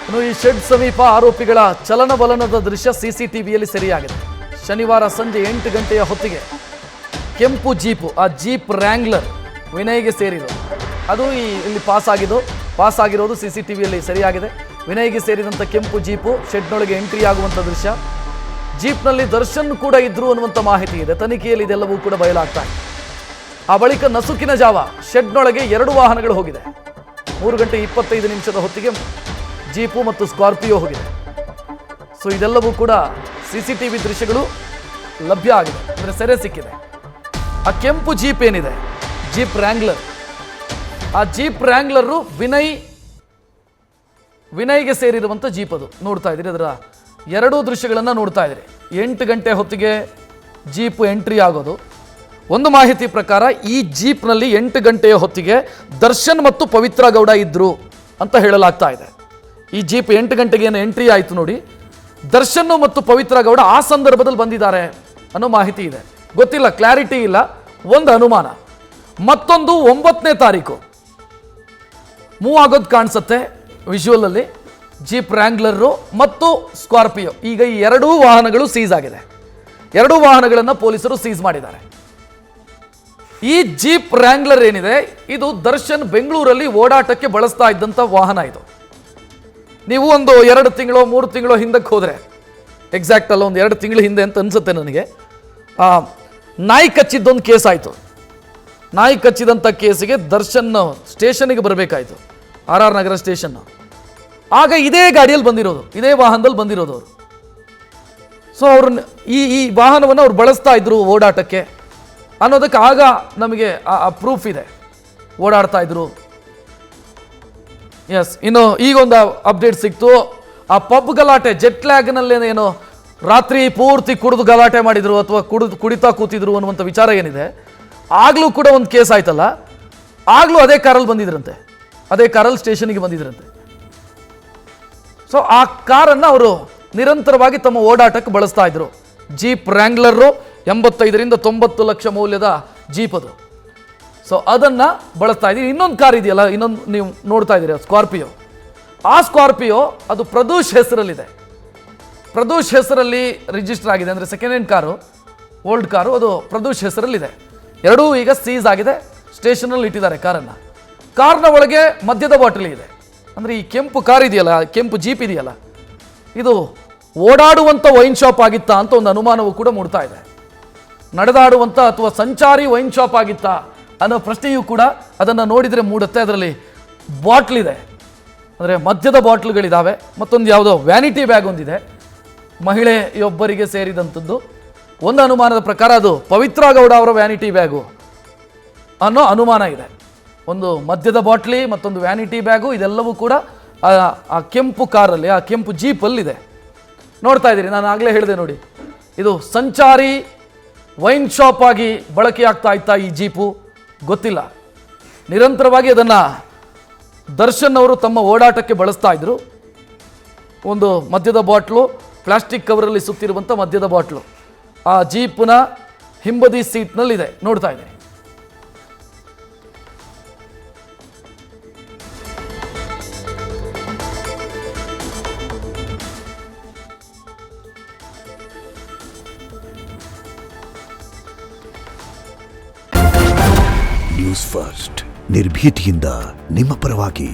ಇನ್ನು ಈ ಶೆಡ್ ಸಮೀಪ ಆರೋಪಿಗಳ ಚಲನವಲನದ ದೃಶ್ಯ ಸಿಸಿಟಿವಿಯಲ್ಲಿ ಸೆರೆಯಾಗಿದೆ. ಶನಿವಾರ ಸಂಜೆ 8 ಗಂಟೆಯ ಹೊತ್ತಿಗೆ ಕೆಂಪು ಜೀಪು, ಆ ಜೀಪ್ ರ್ಯಾಂಗ್ಲರ್ ವಿನಯ್ಗೆ ಸೇರಿರೋದು. ಅದು ಇಲ್ಲಿ ಪಾಸ್ ಆಗಿರೋದು ಸಿಸಿಟಿವಿಯಲ್ಲಿ ಸೆರೆಯಾಗಿದೆ. ವಿನಯ್ಗೆ ಸೇರಿದಂಥ ಕೆಂಪು ಜೀಪು ಶೆಡ್ನೊಳಗೆ ಎಂಟ್ರಿ ಆಗುವಂಥ ದೃಶ್ಯ. ಜೀಪ್ನಲ್ಲಿ ದರ್ಶನ್ ಕೂಡ ಇದ್ರು ಅನ್ನುವಂಥ ಮಾಹಿತಿ ಇದೆ. ತನಿಖೆಯಲ್ಲಿ ಇದೆಲ್ಲವೂ ಕೂಡ ಬಯಲಾಗ್ತಾ ಇದೆ. ಆ ಬಳಿಕ ನಸುಕಿನ ಜಾವ ಶೆಡ್ನೊಳಗೆ 2 ವಾಹನಗಳು ಹೋಗಿದೆ. 3 ಗಂಟೆ 25 ನಿಮಿಷದ ಹೊತ್ತಿಗೆ ಜೀಪು ಮತ್ತು ಸ್ಕಾರ್ಪಿಯೋ ಹೋಗಿದೆ. ಸೊ ಇದೆಲ್ಲವೂ ಕೂಡ ಸಿಸಿಟಿವಿ ದೃಶ್ಯಗಳು ಲಭ್ಯ ಆಗಿದೆ, ಅಂದರೆ ಸೆರೆ ಸಿಕ್ಕಿದೆ. ಆ ಕೆಂಪು ಜೀಪ್ ಏನಿದೆ, ಜೀಪ್ ರ್ಯಾಂಗ್ಲರ್, ಆ ಜೀಪ್ ರ್ಯಾಂಗ್ಲರು ವಿನಯ್ಗೆ ಸೇರಿರುವಂಥ ಜೀಪ್. ಅದು ನೋಡ್ತಾ ಇದ್ದೀರಿ, ಅದರ 2 ದೃಶ್ಯಗಳನ್ನು ನೋಡ್ತಾ ಇದ್ದೀರಿ. 8 ಗಂಟೆ ಹೊತ್ತಿಗೆ ಜೀಪ್ ಎಂಟ್ರಿ ಆಗೋದು. ಒಂದು ಮಾಹಿತಿ ಪ್ರಕಾರ ಈ ಜೀಪ್ನಲ್ಲಿ 8 ಗಂಟೆಯ ಹೊತ್ತಿಗೆ ದರ್ಶನ್ ಮತ್ತು ಪವಿತ್ರ ಗೌಡ ಇದ್ರು ಅಂತ ಹೇಳಲಾಗ್ತಾ ಇದೆ. ಈ ಜೀಪ್ 8 ಗಂಟೆಗೆ ಏನು ಎಂಟ್ರಿ ಆಯಿತು ನೋಡಿ, ದರ್ಶನ್ ಮತ್ತು ಪವಿತ್ರ ಗೌಡ ಆ ಸಂದರ್ಭದಲ್ಲಿ ಬಂದಿದ್ದಾರೆ ಅನ್ನೋ ಮಾಹಿತಿ ಇದೆ. ಗೊತ್ತಿಲ್ಲ, ಕ್ಲಾರಿಟಿ ಇಲ್ಲ, ಒಂದು ಅನುಮಾನ. ಮತ್ತೊಂದು 9ನೇ ತಾರೀಕು ಮೂವ್ ಆಗೋದು ಕಾಣಿಸುತ್ತೆ ವಿಜುವಲಲ್ಲಿ, ಜೀಪ್ ರ್ಯಾಂಗ್ಲರು ಮತ್ತು ಸ್ಕಾರ್ಪಿಯೋ. ಈಗ ಈ 2 ವಾಹನಗಳು ಸೀಸ್ ಆಗಿದೆ. 2 ವಾಹನಗಳನ್ನು ಪೊಲೀಸರು ಸೀಸ್ ಮಾಡಿದ್ದಾರೆ. ಈ ಜೀಪ್ ರ್ಯಾಂಗ್ಲರ್ ಏನಿದೆ, ಇದು ದರ್ಶನ್ ಬೆಂಗಳೂರಲ್ಲಿ ಓಡಾಟಕ್ಕೆ ಬಳಸ್ತಾ ಇದ್ದಂಥ ವಾಹನ. ಇದು ನೀವು ಒಂದು 2 ತಿಂಗಳು 3 ತಿಂಗಳು ಹಿಂದಕ್ಕೆ ಹೋದರೆ, ಎಕ್ಸಾಕ್ಟ್ ಅಲ್ಲ, ಒಂದು 2 ತಿಂಗಳ ಹಿಂದೆ ಅಂತ ಅನಿಸುತ್ತೆ ನನಗೆ, ನಾಯಿ ಕಚ್ಚಿದ್ದೊಂದು ಕೇಸ್ ಆಯಿತು. ನಾಯಿ ಕಚ್ಚಿದಂಥ ಕೇಸಿಗೆ ದರ್ಶನ್ ಸ್ಟೇಷನ್ಗೆ ಬರಬೇಕಾಯಿತು, RR ನಗರ ಸ್ಟೇಷನ್. ಆಗ ಇದೇ ಗಾಡಿಯಲ್ಲಿ ಬಂದಿರೋದು, ಇದೇ ವಾಹನದಲ್ಲಿ ಬಂದಿರೋದು ಅವರು. ಸೊ ಅವರು ಈ ವಾಹನವನ್ನು ಅವ್ರು ಬಳಸ್ತಾ ಇದ್ರು ಓಡಾಟಕ್ಕೆ ಅನ್ನೋದಕ್ಕೆ ಆಗ ನಮಗೆ ಆ ಪ್ರೂಫ್ ಇದೆ, ಓಡಾಡ್ತಾ ಇದ್ರು. ಎಸ್, ಇನ್ನು ಈಗೊಂದು ಅಪ್ಡೇಟ್ ಸಿಕ್ತು. ಆ ಪಬ್ ಗಲಾಟೆ, ಜೆಟ್ ಲ್ಯಾಗ್ನಲ್ಲೇನೇನೋ ರಾತ್ರಿ ಪೂರ್ತಿ ಕುಡಿದು ಗಲಾಟೆ ಮಾಡಿದ್ರು ಅಥವಾ ಕುಡಿತಾ ಕೂತಿದ್ರು ಅನ್ನುವಂಥ ವಿಚಾರ ಏನಿದೆ, ಆಗಲೂ ಕೂಡ ಒಂದು ಕೇಸ್ ಆಯ್ತಲ್ಲ, ಆಗಲೂ ಅದೇ ಕಾರಲ್ಲಿ ಬಂದಿದ್ರಂತೆ, ಅದೇ ಕಾರಲ್ಲಿ ಸ್ಟೇಷನ್ಗೆ ಬಂದಿದ್ರಂತೆ. ಸೊ ಆ ಕಾರನ್ನು ಅವರು ನಿರಂತರವಾಗಿ ತಮ್ಮ ಓಡಾಟಕ್ಕೆ ಬಳಸ್ತಾ ಇದ್ರು. ಜೀಪ್ ರ್ಯಾಂಗ್ಲರು 85ರಿಂದ 90 ಲಕ್ಷ ಮೌಲ್ಯದ ಜೀಪ್ ಅದು. ಸೊ ಅದನ್ನು ಬಳಸ್ತಾ ಇದ್ದೀವಿ. ಇನ್ನೊಂದು ಕಾರ್ ಇದೆಯಲ್ಲ, ಇನ್ನೊಂದು ನೀವು ನೋಡ್ತಾ ಇದ್ದೀರಿ, ಸ್ಕಾರ್ಪಿಯೋ. ಆ ಸ್ಕಾರ್ಪಿಯೋ ಅದು ಪ್ರದೂಷ್ ಹೆಸರಲ್ಲಿದೆ. ಪ್ರದೂಷ್ ಹೆಸರಲ್ಲಿ ರಿಜಿಸ್ಟರ್ ಆಗಿದೆ, ಅಂದರೆ second hand car, old car, ಅದು ಪ್ರದೂಷ್ ಹೆಸರಲ್ಲಿದೆ. 2 ಈಗ ಸೀಸ್ ಆಗಿದೆ, ಸ್ಟೇಷನಲ್ಲಿ ಇಟ್ಟಿದ್ದಾರೆ ಕಾರನ್ನು. ಕಾರ್ನ ಒಳಗೆ ಮದ್ಯದ ಬಾಟಲಿ ಇದೆ. ಅಂದರೆ ಈ ಕೆಂಪು ಕಾರ್ ಇದೆಯಲ್ಲ, ಕೆಂಪು ಜೀಪ್ ಇದೆಯಲ್ಲ, ಇದು ಓಡಾಡುವಂಥ ವೈನ್ ಶಾಪ್ ಆಗಿತ್ತಾ ಅಂತ ಒಂದು ಅನುಮಾನವೂ ಕೂಡ ಮೂಡ್ತಾ ಇದೆ. ನಡೆದಾಡುವಂಥ ಅಥವಾ ಸಂಚಾರಿ ವೈನ್ ಶಾಪ್ ಆಗಿತ್ತಾ ಅನ್ನೋ ಪ್ರಶ್ನೆಯೂ ಕೂಡ ಅದನ್ನು ನೋಡಿದರೆ ಮೂಡುತ್ತೆ. ಅದರಲ್ಲಿ ಬಾಟ್ಲಿದೆ, ಅಂದರೆ ಮದ್ಯದ ಬಾಟ್ಲುಗಳಿದ್ದಾವೆ. ಮತ್ತೊಂದು ಯಾವುದೋ ವ್ಯಾನಿಟಿ ಬ್ಯಾಗ್ ಒಂದಿದೆ, ಮಹಿಳೆಯೊಬ್ಬರಿಗೆ ಸೇರಿದಂಥದ್ದು. ಒಂದು ಅನುಮಾನದ ಪ್ರಕಾರ ಅದು ಪವಿತ್ರ ಗೌಡ ಅವರ ವ್ಯಾನಿಟಿ ಬ್ಯಾಗು ಅನ್ನೋ ಅನುಮಾನ ಇದೆ. ಒಂದು ಮದ್ಯದ ಬಾಟ್ಲಿ, ಮತ್ತೊಂದು ವ್ಯಾನಿಟಿ ಬ್ಯಾಗು, ಇದೆಲ್ಲವೂ ಕೂಡ ಆ ಕೆಂಪು ಕಾರಲ್ಲಿ, ಆ ಕೆಂಪು ಜೀಪಲ್ಲಿದೆ. ನೋಡ್ತಾ ಇದ್ದೀರಿ, ನಾನು ಆಗಲೇ ಹೇಳಿದೆ ನೋಡಿ, ಇದು ಸಂಚಾರಿ ವೈನ್ ಶಾಪ್ ಆಗಿ ಬಳಕೆಯಾಗ್ತಾ ಇತ್ತಾ ಈ ಜೀಪು ಗೊತ್ತಿಲ್ಲ. ನಿರಂತರವಾಗಿ ಅದನ್ನು ದರ್ಶನ್ ಅವರು ತಮ್ಮ ಓಡಾಟಕ್ಕೆ ಬಳಸ್ತಾ ಇದ್ರು. ಒಂದು ಮದ್ಯದ ಬಾಟ್ಲು, ಪ್ಲಾಸ್ಟಿಕ್ ಕವರಲ್ಲಿ ಸುತ್ತಿರುವಂಥ ಮದ್ಯದ ಬಾಟ್ಲು ಆ ಜೀಪ್ನ ಹಿಂಬದಿ ಸೀಟ್ನಲ್ಲಿದೆ, ನೋಡ್ತಾ ಇದೆ. ನ್ಯೂಸ್ ಫಸ್ಟ್, ನಿರ್ಭೀತಿಯಿಂದ ನಿಮ್ಮ ಪರವಾಗಿ.